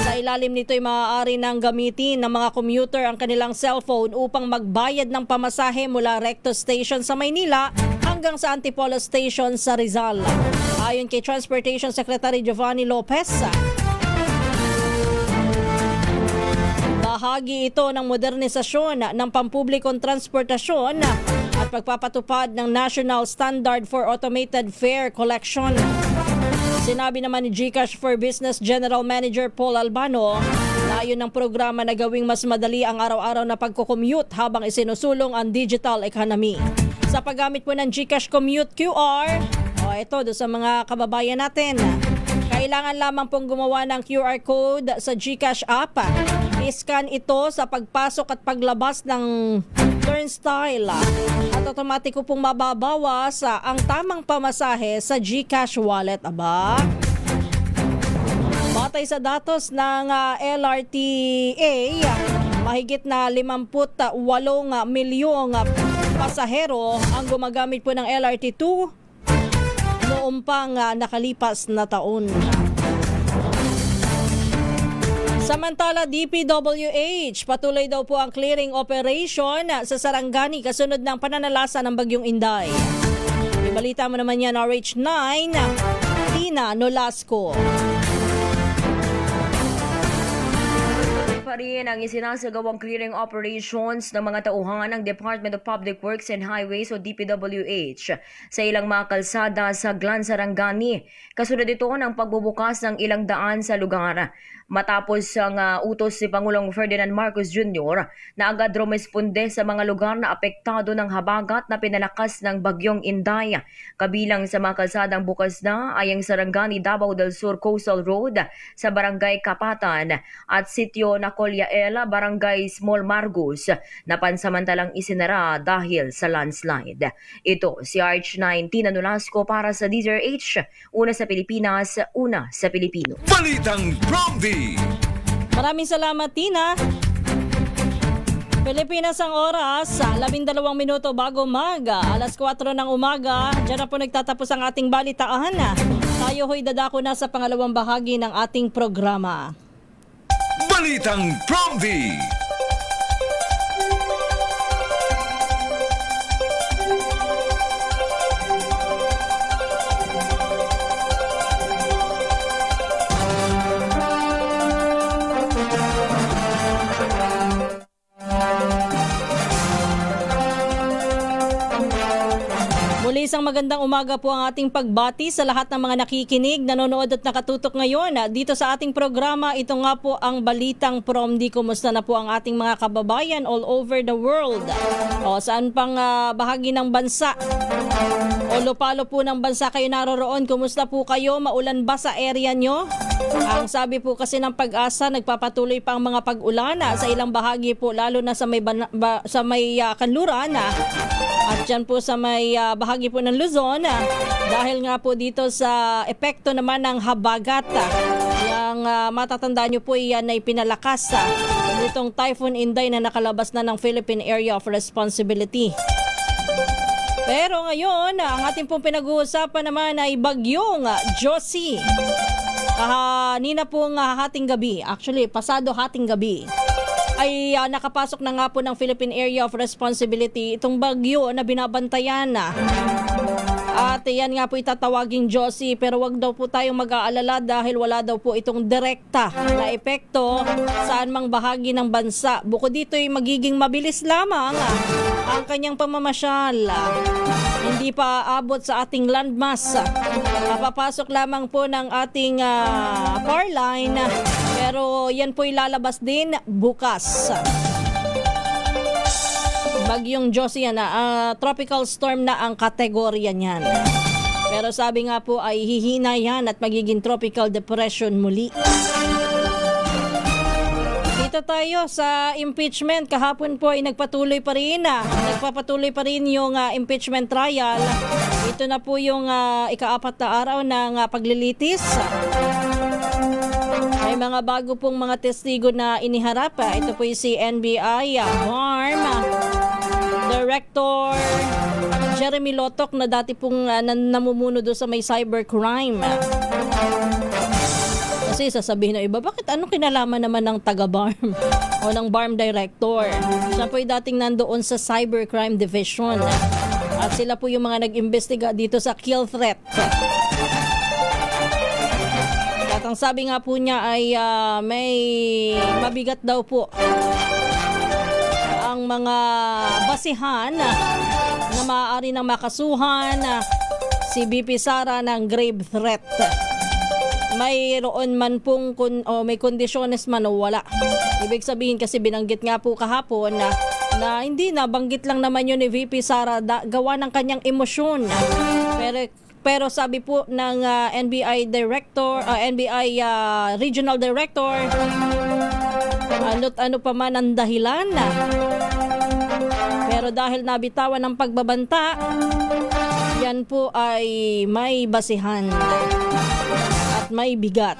Sa ilalim nito ay maaari nang gamitin ng mga commuter ang kanilang cellphone upang magbayad ng pamasahe mula Recto Station sa Maynila hanggang hanggang sa Antipolo Station sa Rizal. Ayon kay Transportation Secretary Giovanni Lopez, bahagi ito ng modernisasyon ng pampublikong transportasyon at pagpapatupad ng National Standard for Automated Fare Collection. Sinabi naman ni GCash for Business General Manager Paul Albano, layon ng programa na gawing mas madali ang araw-araw na pagko-commute habang isinusulong ang digital economy. Sa paggamit po ng GCash Commute QR, ito do sa mga kababayan natin, kailangan lamang pong gumawa ng QR code sa GCash app. I-scan ito sa pagpasok at paglabas ng turnstile at automatiko pong mababawas ang tamang pamasahe sa GCash wallet. Aba, batay sa datos ng LRTA, mahigit na 58 milyong pasahero ang gumagamit po ng LRT2 noong pang nakalipas na taon. Samantala, DPWH, patuloy daw po ang clearing operation sa Sarangani kasunod ng pananalasa ng Bagyong Inday. Ibalita mo naman yan, RH9, Tina Nolasco. Pa rin ang isinasagawang clearing operations ng mga tauhan ng Department of Public Works and Highways o DPWH sa ilang mga kalsada sa Glan Sarangani. Kasunod ito ng pagbubukas ng ilang daan sa lugar. Matapos ang utos si Pangulong Ferdinand Marcos Jr. na agad rumesponde sa mga lugar na apektado ng habagat na pinalakas ng Bagyong Inday. Kabilang sa mga kalsadang bukas na ay ang Sarangani Davao del Sur Coastal Road sa Barangay Kapatan at Sitio Nacolyaela, Barangay Small Margus na pansamantalang isinara dahil sa landslide. Ito si RH9 Tina Nolasco para sa DZRH, una sa Pilipinas, una sa Pilipino. Balitang Prompty. Maraming salamat, Tina. Pilipinas ang oras, 12 minuto bago umaga, alas 4 ng umaga. Diyan na po nagtatapos ang ating balitaan. Tayo ho'y dadako na sa pangalawang bahagi ng ating programa. Balitang Prompty. Muli isang magandang umaga po ang ating pagbati sa lahat ng mga nakikinig, nanonood at nakatutok ngayon dito sa ating programa. Ito nga po ang Balitang Promdi. Kumusta na po ang ating mga kababayan all over the world? O saan pang bahagi ng bansa? O lupalo po ng bansa kayo naroroon? Kumusta po kayo? Maulan ba sa area nyo? Ang sabi po kasi ng Pag-asa, nagpapatuloy pa ang mga pag-ulan sa ilang bahagi po, lalo na sa may kanluran at dyan po sa may bahagi po ng Luzon, dahil nga po dito sa epekto naman ng habagat. Yang matatandaan nyo po yan ay pinalakas itong Typhoon Inday na nakalabas na ng Philippine Area of Responsibility. Pero ngayon, ang ating pong pinag-uusapan naman ay Bagyong Josie. Kanina pong hating gabi, actually pasado hating gabi, ay nakapasok na nga po ng Philippine Area of Responsibility itong bagyo na binabantayan na. At yan nga po itatawaging Josie, pero wag daw po tayong mag-aalala dahil wala daw po itong direkta na epekto saan mang bahagi ng bansa. Bukod dito ay magiging mabilis lamang ang kanyang pamamasyal. Hindi pa aabot sa ating landmass. Papasok lamang po ng ating car line, pero yan po ilalabas din bukas. Bagyong Josie yan, tropical storm na ang kategorya niyan. Pero sabi nga po ay hihina yan at magiging tropical depression muli. Dito tayo sa impeachment. Kahapon po ay nagpapatuloy pa rin yung impeachment trial. Ito na po yung ika-4 na araw ng paglilitis. May mga bago pong mga testigo na iniharap. Ito po yung si NBI BARM Director Jeremy Lotok na dati pong namumuno doon sa may cybercrime. Kasi sasabihin ng iba, bakit anong kinalaman naman ng taga-BARM o ng BARM Director? Siya po ay dating nandoon sa Cybercrime Division. At sila po yung mga nag-imbestiga dito sa kill threat. At ang sabi nga po niya ay may mabigat daw po ang mga basihan na maaari nang makasuhan si BP Sara ng grave threat. Mayroon man pong may kondisyones man o wala. Ibig sabihin kasi binanggit nga po kahapon na hindi na, banggit lang naman yun ni VP Sara gawa ng kanyang emosyon. Pero sabi po ng NBI Director, NBI Regional Director, ano pa man ang dahilan. Pero dahil nabitawan ng pagbabanta, yan po ay may basihan at may bigat.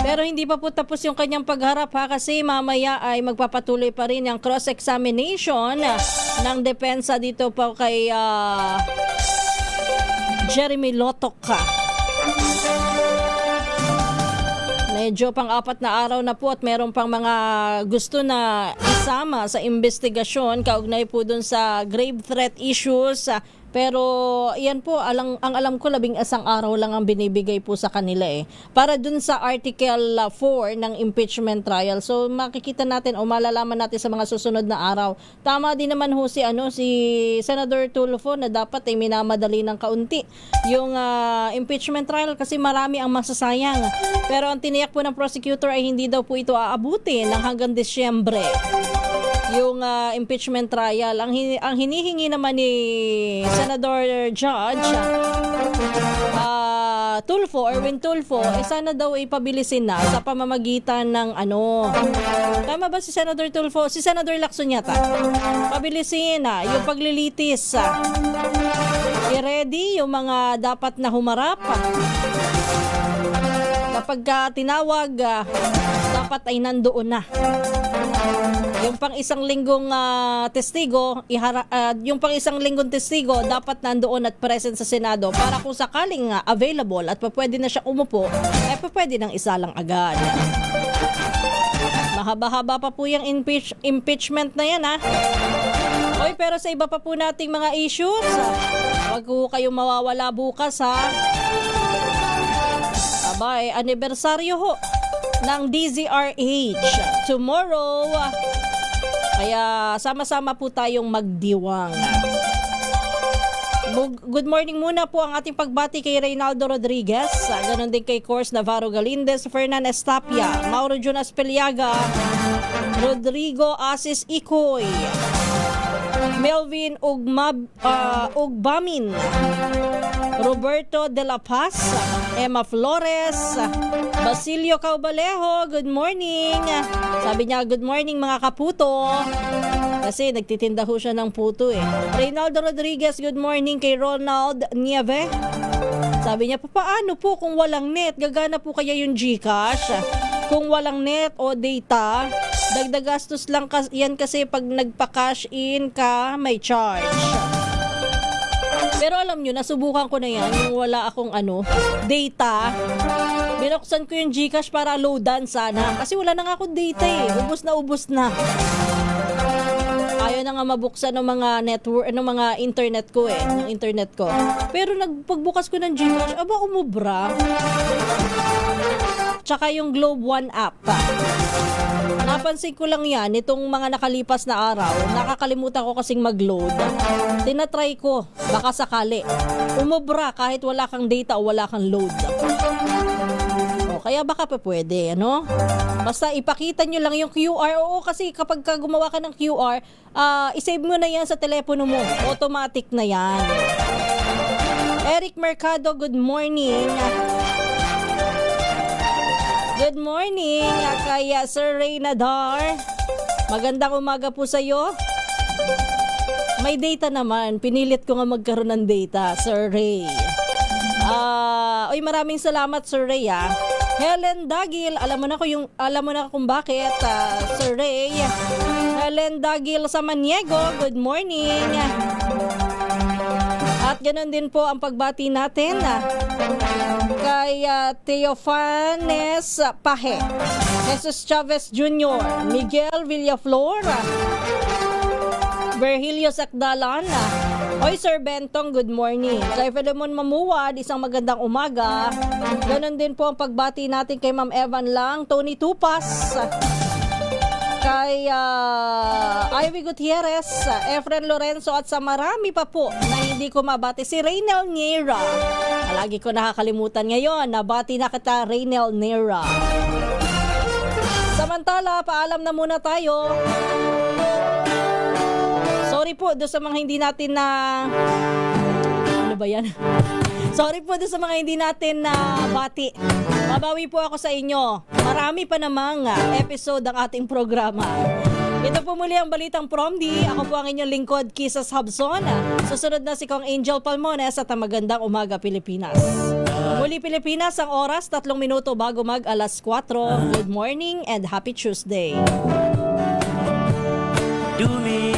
Pero hindi pa po tapos yung kanyang pagharap kasi mamaya ay magpapatuloy pa rin ang cross-examination ng depensa dito po kay Jeremy Lotok. Medyo pang-4 na araw na po at meron pang mga gusto na isama sa investigasyon kaugnay po dun sa grave threat issues. Pero yan po, ang alam ko 11 araw lang ang binibigay po sa kanila para dun sa Article 4 ng impeachment trial. So makikita natin o malalaman natin sa mga susunod na araw. Tama din naman ho si Senator Tulfo na dapat ay minamadali ng kaunti yung impeachment trial kasi marami ang masasayang. Pero ang tiniyak po ng prosecutor ay hindi daw po ito aabutin ng hanggang Disyembre. Yung impeachment trial, ang hinihingi naman ni Senador Judge Tulfo, Erwin Tulfo, sana daw ipabilisin na sa pamamagitan ng tama ba si Senador Tulfo? Si Senador Lacson yata. Pabilisin na yung paglilitis. I-ready yung mga dapat na humarap. Kapag tinawag, dapat ay nandoon na. Yung pang isang linggong testigo, yung pang isang linggong testigo dapat nandoon at present sa Senado para kung sakaling available at pwede na siya umupo, pwede nang isalang agad. Mahaba-haba pa po yung impeachment na yan Oy, pero sa iba pa po nating mga issues, wag po kayong mawawala bukas Abay, anibersaryo ho ng DZRH tomorrow. Kaya sama-sama po tayong magdiwang. Good morning muna po ang ating pagbati kay Reynaldo Rodriguez. Ganon din kay Cors Navarro Galindez, Fernan Estapia, Mauro Jonas Peliaga, Rodrigo Asis Ikoy, Melvin Ugbamin, Roberto De La Paz, Emma Flores, Basilio Caubalejo, good morning. Sabi niya, good morning mga kaputo. Kasi nagtitinda ho siya ng puto Reynaldo Rodriguez, good morning kay Ronald Nieve. Sabi niya, paano po kung walang net? Gagana po kaya yung GCash? Kung walang net o data, dagdag gastos lang yan kasi pag nagpa-cash in ka, may charge. Pero alam nyo, nasubukan ko na yan, yung wala akong data. Binuksan ko yung GCash para loadan sana. Kasi wala na nga akong data ubos na. Ayaw na nga mabuksan ng mga network, ng mga internet ko ng internet ko. Pero pagbukas ko ng GCash, umubra. Tsaka yung Globe One app. Napansin ko lang yan, itong mga nakalipas na araw, nakakalimutan ko kasing mag-load. Tinatry ko, baka sakali. Umubra kahit wala kang data o wala kang load. Kaya baka pa pwede, Basta ipakita nyo lang yung QR. Oo, kasi kapag gumawa ka ng QR, isave mo na yan sa telepono mo. Automatic na yan. Eric Mercado, good morning. Good morning kay Sir Ray Nadar. Magandang umaga po sa iyo. May data naman. Pinilit ko nga magkaroon ng data, Sir Ray. Maraming salamat, Sir Ray. Helen Dagil, alam mo na kung bakit, Sir Ray. Helen Dagil sa Maniego, good morning. At ganoon din po ang pagbati natin kay Teofanes Pahe, Jesus Chavez Jr., Miguel Villaflor, Virgilio Sakdalan. Oy, Sir Bentong, good morning. Kay Philemon Mamuwad, isang magandang umaga. Ganon din po ang pagbati natin kay Ma'am Evan Lang, Tony Tupas, kay Ivy Gutierrez, Efren Lorenzo at sa marami pa po na hindi ko mabati. Si Raynel Nera. Lagi ko nakakalimutan ngayon. Nabati na kita, Raynel Nera. Samantala, paalam na muna tayo. Sorry po doon sa mga hindi natin na... Ano ba yan? Sorry po doon sa mga hindi natin na bati. Mabawi po ako sa inyo. Marami pa namang episode ang ating programa. Ito po muli ang Balitang Promdi. Ako po ang inyong lingkod, Kisas Habson. Susunod na si Kong Angel Palmones at ang Magandang Umaga Pilipinas. Muli Pilipinas, ang oras 3 minuto bago mag alas 4. Good morning and happy Tuesday. Dumi